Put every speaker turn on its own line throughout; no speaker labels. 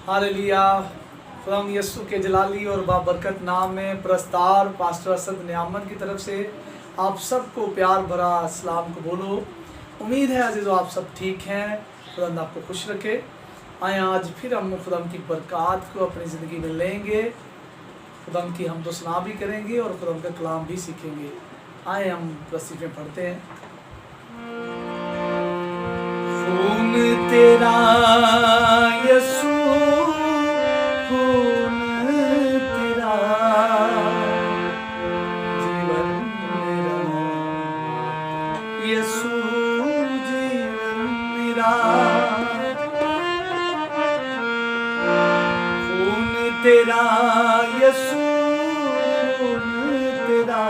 Hallelujah. खुदाम यीशु के जलाली और बाबरकत नाम में प्रस्तार पास्टर असद नियामत की तरफ से आप सबको प्यार भरा सलाम कबूलो। उम्मीद है अजीज़ो आप सब ठीक हैं। खुदा आपको खुश रखे। आए आज फिर हम खुदाम की बरक़ात को अपनी ज़िंदगी में लेंगे, खुदाम की हम सना भी करेंगे और खुदाम का कलाम भी सीखेंगे। आए हम रस्सी में पढ़ते हैं। खून तेरा यीशु, खून तेरा जीवन मेरा, यीशु जीवन मेरा। खून तेरा यीशु, खून तेरा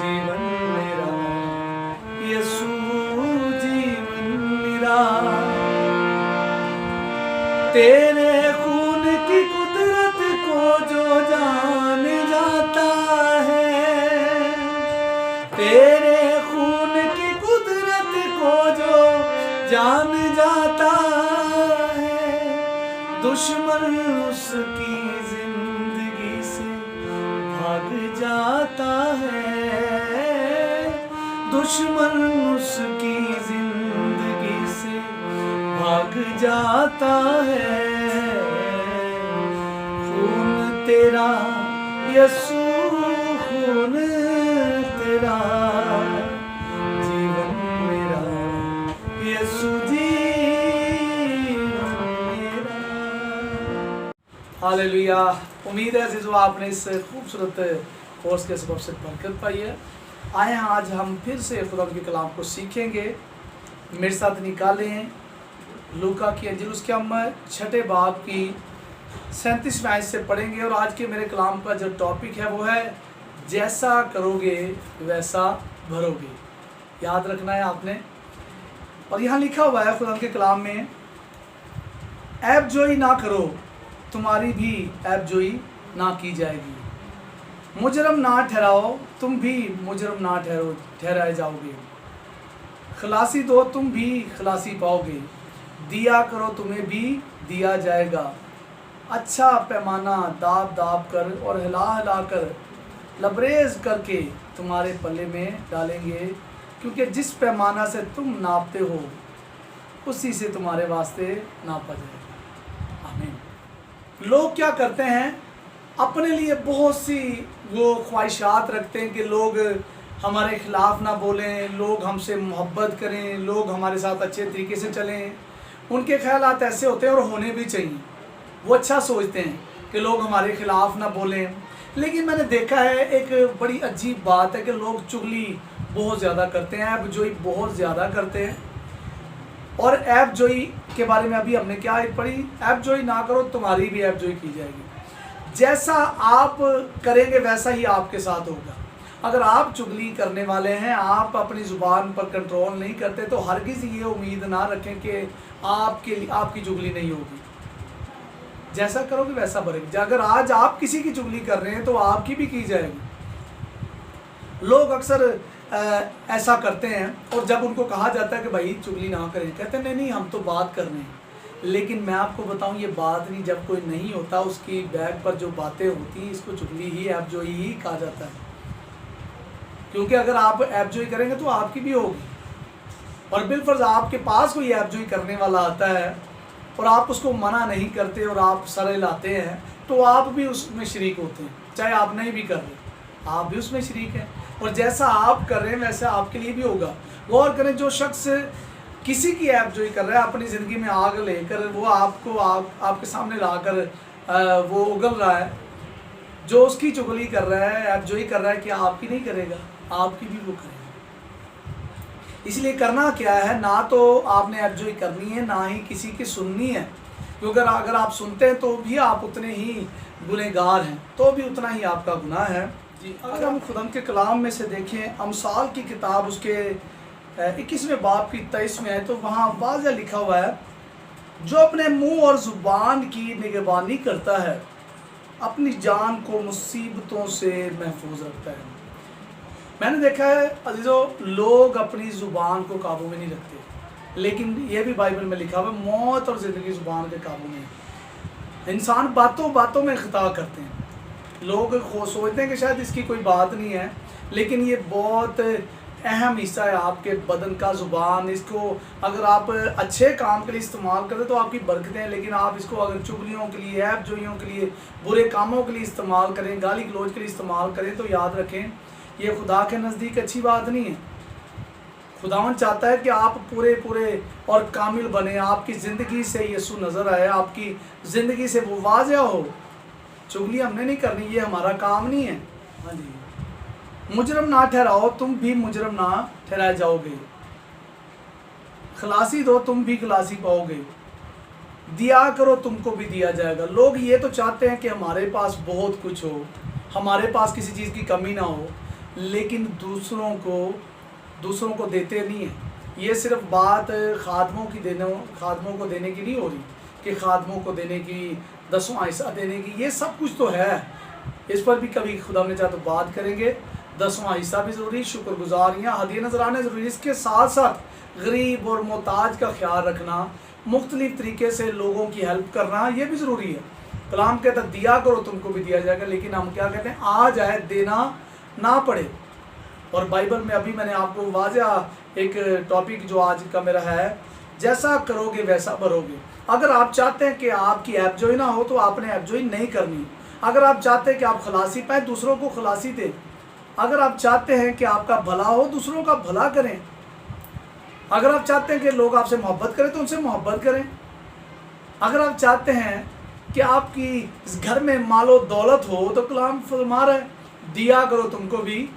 जीवन मेरा, यीशु तेरे खून की कुदरत को जो जान जाता है, तेरे खून की कुदरत को जो जान जाता है, दुश्मन उसकी जिंदगी से भाग जाता है, दुश्मन उसकी जिंदगी से भाग जाता है। खून तेरा यीशु, खून तेरा जीवन मेरा, यीशु जीवन मेरा। हालेलुया। उम्मीद है अज़ीज़ो आपने इस खूबसूरत कोर्स के सबब से बरकत पाई है। आए आज हम फिर से खुदा के कलाम को सीखेंगे। मेरे साथ निकालें लूका की अंजील, उसके हम 6 बाब की 37 आयत से पढ़ेंगे। और आज के मेरे कलाम का जो टॉपिक है वो है जैसा करोगे वैसा भरोगे। याद रखना है आपने। और यहाँ लिखा हुआ है खुदा के कलाम में, ऐब जोई ना करो, तुम्हारी भी ऐब जोई ना की जाएगी। मुजरम ना ठहराओ, तुम भी मुजरम ना ठहराए जाओगे। खलासी दो, तुम भी खलासी पाओगे। दिया करो, तुम्हें भी दिया जाएगा। अच्छा पैमाना दाब दाब कर और हिला हिला कर लबरेज करके तुम्हारे पल्ले में डालेंगे, क्योंकि जिस पैमाना से तुम नापते हो उसी से तुम्हारे वास्ते नापा जाएगा। आमीन। लोग क्या करते हैं, अपने लिए बहुत सी वो ख्वाहिशात रखते हैं कि लोग हमारे खिलाफ ना बोलें, लोग हमसे मोहब्बत करें, लोग हमारे साथ अच्छे तरीके से चलें। उनके ख्यालात ऐसे होते हैं और होने भी चाहिए। वो अच्छा सोचते हैं कि लोग हमारे खिलाफ ना बोलें। लेकिन मैंने देखा है एक बड़ी अजीब बात है कि लोग चुगली बहुत ज़्यादा करते हैं, ऐब जोई बहुत ज़्यादा करते हैं। और ऐब जोई के बारे में अभी हमने क्या आयत पढ़ी, ऐब जोई ना करो, तुम्हारी भी ऐब जोई की जाएगी। जैसा आप करेंगे वैसा ही आपके साथ होगा। अगर आप चुगली करने वाले हैं, आप अपनी ज़ुबान पर कंट्रोल नहीं करते, तो हरगिज़ ये उम्मीद ना रखें कि आपकी चुगली नहीं होगी। जैसा करोगे वैसा भरेगी। अगर आज आप किसी की चुगली कर रहे हैं तो आपकी भी की जाएगी। लोग अक्सर ऐसा करते हैं और जब उनको कहा जाता है कि भाई चुगली ना करें, कहते हैं नहीं नहीं हम तो बात कर रहे हैं। लेकिन मैं आपको बताऊं, ये बात नहीं, जब कोई नहीं होता उसकी बैग पर जो बातें होती हैं इसको चुगली ही ऐब जोई ही कहा जाता है। क्योंकि अगर आप ऐब जोई करेंगे तो आपकी भी होगी। और बिलफर्ज आपके पास कोई ऐब जोई करने वाला आता है और आप उसको मना नहीं करते और आप सरे लाते हैं, तो आप भी उसमें शरीक होते हैं। चाहे आप नहीं भी कर रहे, आप भी उसमें शरीक हैं। और जैसा आप कर रहे हैं वैसा आपके लिए भी होगा। गौर करें, जो शख्स किसी की ऐब जोई कर रहा है, अपनी ज़िंदगी में आग लेकर वो आपको आपके सामने लाकर वो उगल रहा है, जो उसकी चुगली कर रहा है, ऐब जोई कर रहा है, क्या आपकी नहीं करेगा? आपकी भी वो करेगा। इसलिए करना क्या है, ना तो आपने ऐब जोई करनी है, ना ही किसी की सुननी है। क्योंकि अगर आप सुनते हैं तो भी आप उतने ही गुनहगार हैं, तो भी उतना ही आपका गुनाह है। जी, अगर हम खुदाम के कलाम में से देखें, अमसाल की किताब उसके 21वें बाब की 23 में है, तो वहाँ वाज़ह लिखा हुआ है, जो अपने मुंह और ज़ुबान की निगरानी करता है अपनी जान को मुसीबतों से महफूज रखता है। मैंने देखा है अजीज़ों, लोग अपनी ज़ुबान को काबू में नहीं रखते। लेकिन ये भी बाइबल में लिखा हुआ है, मौत और ज़िंदगी ज़ुबान के काबू में है। इंसान बातों बातों में खता करते हैं। लोग सोचते हैं कि शायद इसकी कोई बात नहीं है, लेकिन ये बहुत अहम हिस्सा है आपके बदन का ज़ुबान। इसको अगर आप अच्छे काम के लिए इस्तेमाल करें तो आपकी बरकतें हैं, लेकिन आप इसको अगर चुगलियों के लिए, ऐब जोइयों के लिए, बुरे कामों के लिए इस्तेमाल करें, गाली गलौज के लिए इस्तेमाल करें, तो याद रखें ये खुदा के नज़दीक अच्छी बात नहीं है। खुदावन चाहता है कि आप पूरे पूरे और कामिल बने, आपकी ज़िंदगी से यीशु नज़र आए, आपकी ज़िंदगी से वो वाज़ेह हो। चुगली हमने नहीं करनी, ये हमारा काम नहीं है। हाँ जी, मुजरम ना ठहराओ, तुम भी मुजरम ना ठहराए जाओगे। खलासी दो, तुम भी खलासी पाओगे। दिया करो, तुमको भी दिया जाएगा। लोग ये तो चाहते हैं कि हमारे पास बहुत कुछ हो, हमारे पास किसी चीज़ की कमी ना हो, लेकिन दूसरों को देते नहीं है। ये सिर्फ बात खादमों को देने की नहीं हो रही कि खादमों को देने की, 10वां हिस्सा देने की, ये सब कुछ तो है। इस पर भी कभी खुदा ने चाहे तो बात करेंगे। 10वां हिस्सा भी ज़रूरी, शुक्रगुजारियाँ, हदिये नजराने ज़रूरी। इसके साथ साथ गरीब और मोहताज का ख्याल रखना, मुख्तलिफ तरीके से लोगों की हेल्प करना, ये भी ज़रूरी है। कलाम कहता है दिया करो, तुमको भी दिया जाएगा, लेकिन हम क्या कहते हैं, आ जाए देना ना पड़े। और बाइबल में अभी मैंने आपको वाज़ेह एक टॉपिक जो आज का मेरा है, जैसा करोगे वैसा भरोगे। अगर आप चाहते हैं कि आपकी ऐबजोई ना हो तो आपने ऐबजोई नहीं करनी। अगर आप चाहते हैं कि आप खलासी पाए, दूसरों को खलासी दें। अगर आप चाहते हैं कि आपका भला हो, दूसरों का भला करें। अगर आप चाहते हैं कि लोग आपसे मोहब्बत करें तो उनसे मोहब्बत करें। अगर आप चाहते हैं कि आपकी इस घर में मालो दौलत हो तो कलाम फरमा रहा है दिया करो, तुमको भी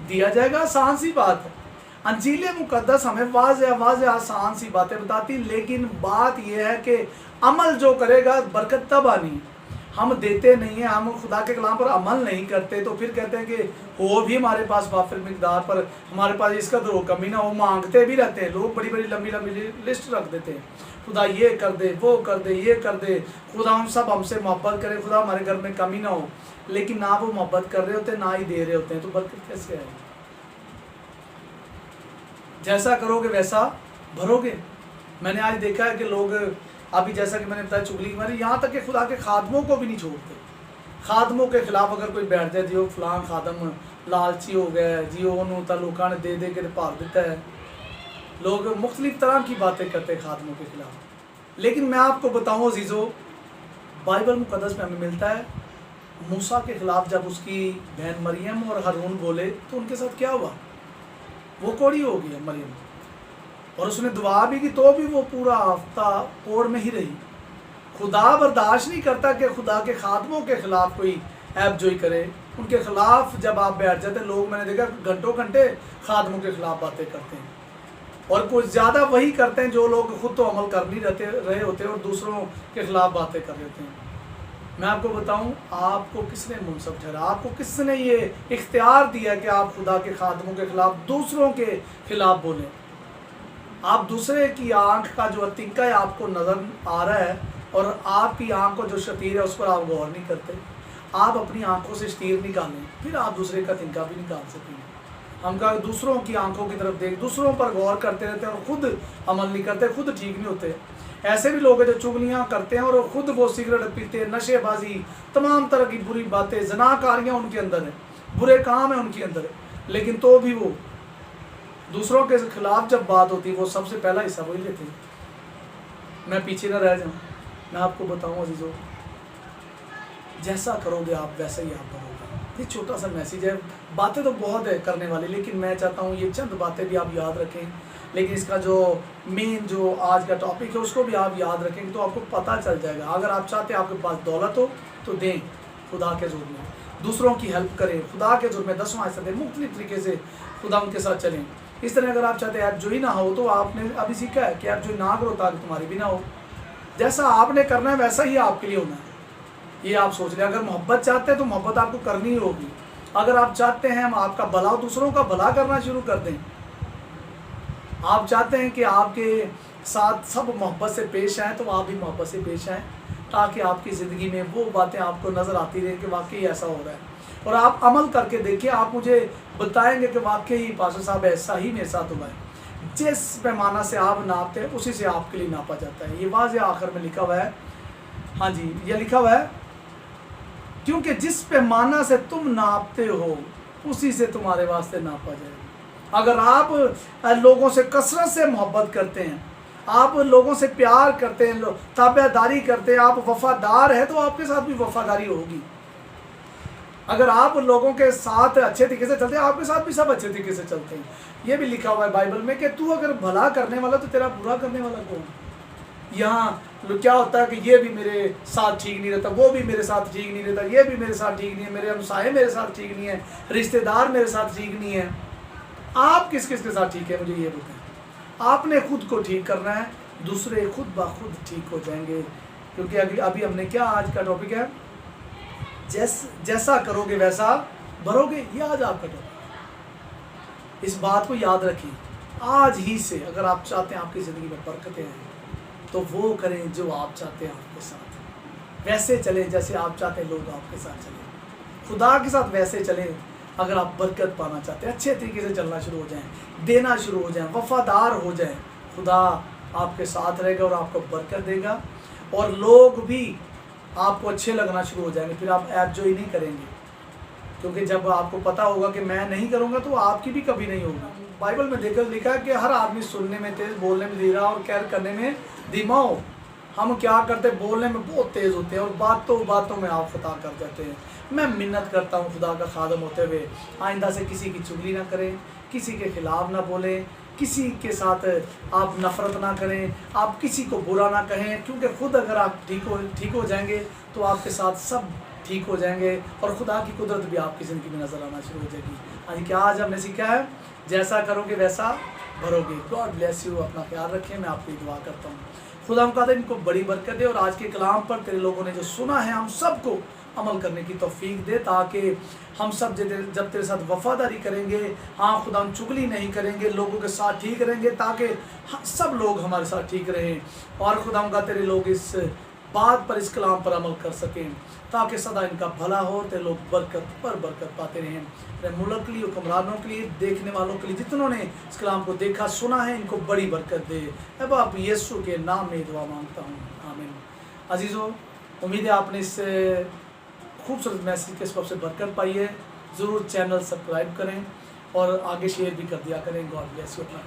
दिया जाएगा। आसान सी बात है। अंजील मुकद्दस हमें वाज़ेह आसान सी बातें बताती, लेकिन बात यह है कि अमल जो करेगा बरकत तब आनी। हम देते नहीं हैं, हम खुदा के कलाम पर अमल नहीं करते, तो फिर कहते हैं कि हो भी हमारे पास वाफिर मिकदार पर, हमारे पास इसका तो कमी ना हो, मांगते भी रहते हैं। लोग बड़ी बड़ी लंबी लंबी लिस्ट रख देते हैं, खुदा ये कर दे, वो कर दे, ये कर दे, खुदा हम सब हमसे मोहब्बत करे, खुदा हमारे घर में कमी ना हो। लेकिन ना वो मोहब्बत कर रहे होते, ना ही दे रहे होते हैं, तो बरकत कैसे आएगी? जैसा करोगे वैसा भरोगे। मैंने आज देखा है कि लोग अभी, जैसा कि मैंने बताया, चुगली मारी, यहाँ तक कि खुदा के खादमों को भी नहीं छोड़ते। खादमों के खिलाफ अगर कोई बैठ जाए, जियो फलां खादम लालची हो गया, जियो उन्होंने ताल्लुका ने दे के भार देता है, लोग मुख्तलिफ तरह की बातें करते हैं खादमों के खिलाफ। लेकिन मैं आपको बताऊँ अजीज़ों, बाइबल मुकद्दस में हमें मिलता है मूसा के खिलाफ जब उसकी बहन मरियम और हारून बोले तो उनके साथ क्या हुआ? वो कोड़ी हो गई मरियम, और उसने दुआ भी की तो भी वो पूरा हफ्ता कोड़ में ही रही। खुदा बर्दाश्त नहीं करता कि खुदा के खादमों के खिलाफ कोई ऐबजोई करे। उनके खिलाफ जब आप बैठ जाते, लोग मैंने देखा घंटों घंटे खादमों के खिलाफ बातें करते हैं, और कुछ ज़्यादा वही करते हैं जो लोग खुद तो अमल कर नहीं रहे होते और दूसरों के खिलाफ बातें कर रहे होते हैं। मैं आपको बताऊं, आपको किसने मुनसब ठहरा? आपको किसने ये इख्तियार दिया कि आप खुदा के खादमों के खिलाफ, दूसरों के खिलाफ बोलें? आप दूसरे की आंख का जो अतिंका है आपको नज़र आ रहा है, और आपकी आंख को जो शतीर है उस पर आप गौर नहीं करते। आप अपनी आंखों से शतीर निकालें, फिर आप दूसरे का तिनका भी निकाल सकेंगे। हम कहा दूसरों की आंखों की तरफ देख, दूसरों पर गौर करते रहते हैं और खुद अमल नहीं करते, खुद ठीक नहीं होते। ऐसे भी लोग हैं जो चुगलियाँ करते हैं और खुद वो सिगरेट पीते, नशेबाजी, तमाम तरह की बुरी बातें, ज़नाकारियाँ उनके अंदर हैं, बुरे काम हैं उनके अंदर, लेकिन तो भी वो दूसरों के खिलाफ जब बात होती है वो सबसे पहला हिस्सा वही लेते हैं। मैं पीछे ना रह जाऊँ। मैं आपको बताऊँ अजीज़ों, जैसा करोगे आप वैसा ही आप करोगे। ये छोटा सा मैसेज है, बातें तो बहुत है करने वाली, लेकिन मैं चाहता हूँ ये चंद बातें भी आप याद रखें, लेकिन इसका जो मेन जो आज का टॉपिक है उसको भी आप याद रखेंगे तो आपको पता चल जाएगा। अगर आप चाहते हैं आपके पास दौलत हो तो दें खुदा के जुर्म में, दूसरों की हेल्प करें खुदा के जुर्म में, 10वां हिस्सा दें, मुख्तलिफ तरीके से खुदा उनके साथ चलें। इस तरह अगर आप चाहते हैं ऐबजोई ना हो तो आपने अभी सीखा है कि ऐबजोई ना करो ताकि तुम्हारी भी ना हो। जैसा आपने करना है वैसा ही आपके लिए होना है, ये आप सोच लें। अगर मोहब्बत चाहते हैं तो मोहब्बत आपको करनी ही होगी। अगर आप चाहते हैं हम आपका भला, दूसरों का भला करना शुरू कर दें। आप चाहते हैं कि आपके साथ सब मोहब्बत से पेश आएँ तो आप भी मोहब्बत से पेश आएँ, ताकि आपकी ज़िंदगी में वो बातें आपको नज़र आती रहें कि वाकई ऐसा हो रहा है, और आप अमल करके देखिए। आप मुझे बताएंगे कि वाकई पास्टर साहब ऐसा ही मेरे साथ हुआ है। जिस पैमाना से आप नापते हैं उसी से आपके लिए नापा जाता है। ये वाज़ेह आखिर में लिखा हुआ है, हाँ जी, ये लिखा हुआ है, क्योंकि जिस पैमाना से तुम नापते हो उसी से तुम्हारे वास्ते नापा जाएगा। अगर आप लोगों से कसरत से मोहब्बत करते हैं, आप लोगों से प्यार करते हैं, ताबेदारी करते हैं, आप वफादार हैं, तो आपके साथ भी वफादारी होगी। अगर आप लोगों के साथ अच्छे तरीके से चलते हैं, आपके साथ भी सब अच्छे तरीके से चलते हैं। ये भी लिखा हुआ है बाइबल में कि तू अगर भला करने वाला तो तेरा बुरा करने वाला कौन। यहाँ क्या होता है कि ये भी मेरे साथ ठीक नहीं रहता, वो भी मेरे साथ ठीक नहीं रहता, ये भी मेरे साथ ठीक नहीं है, मेरे हमसाये मेरे साथ ठीक नहीं है, रिश्तेदार मेरे साथ ठीक नहीं है। आप किस किस के साथ ठीक है, मुझे ये बताएं। आपने खुद को ठीक करना है, दूसरे खुद ब खुद ठीक हो जाएंगे। क्योंकि अभी हमने क्या, आज का टॉपिक है जैसा करोगे वैसा भरोगे। ये आज आपका टॉपिक, इस बात को याद रखिए। आज ही से अगर आप चाहते हैं आपकी ज़िंदगी में बरकतें आएँ तो वो करें जो आप चाहते हैं आपके साथ, वैसे चलें जैसे आप चाहते हैं लोग आपके साथ चलें। खुदा के साथ वैसे चलें। अगर आप बरकत पाना चाहते हैं, अच्छे तरीके से चलना शुरू हो जाएं, देना शुरू हो जाएं, वफादार हो जाएं, खुदा आपके साथ रहेगा और आपको बरकत देगा, और लोग भी आपको अच्छे लगना शुरू हो जाएंगे। फिर आप एंजॉय नहीं करेंगे, क्योंकि जब आपको पता होगा कि मैं नहीं करूँगा तो आपकी भी कभी नहीं होगी। बाइबल में देखकर लिखा है कि हर आदमी सुनने में तेज़, बोलने में धीरा और कैर करने में धीमा हो। हम क्या करते, बोलने में बहुत तेज़ होते हैं और बातों में आप खता कर जाते हैं। मैं मिन्नत करता हूँ खुदा का खादम होते हुए, आइंदा से किसी की चुगली ना करें, किसी के खिलाफ ना बोलें, किसी के साथ आप नफ़रत ना करें, आप किसी को बुरा ना कहें, क्योंकि खुद अगर आप ठीक हो जाएंगे तो आपके साथ सब ठीक हो जाएंगे और खुदा की कुदरत भी आपकी ज़िंदगी में नज़र आना शुरू हो जाएगी। यानी कि आज हमने सीखा है, जैसा करोगे वैसा भरोगे। गॉड ब्लेस यू, अपना ख्याल रखें। मैं आपकी दुआ करता हूँ खुदा हम इनको बड़ी बरकत दे और आज के कलाम पर तेरे लोगों ने जो सुना है हम सबको अमल करने की तौफीक दे, ताकि हम सब जब तेरे साथ वफादारी करेंगे, हाँ खुदा हम चुगली नहीं करेंगे, लोगों के साथ ठीक रहेंगे, ताकि सब लोग हमारे साथ ठीक रहें, और खुदा का तेरे लोग इस बात पर, इस कलाम पर अमल कर सकें, ताकि सदा इनका भला हो, तेरे लोग बरकत पर बरकत पाते रहें। मेरे मुल्क के लिए, हुक्मरानों के लिए, देखने वालों के लिए, जितनों ने इस कलाम को देखा सुना है, इनको बड़ी बरकत दे। अब आप यीशु के नाम में दुआ मांगता हूँ, आमीन। अजीज़ों, उम्मीद है आपने इस खूबसूरत मैसेज के सबब से बरकत पाई है। ज़रूर चैनल सब्सक्राइब करें और आगे शेयर भी कर दिया करें। God bless you. अपना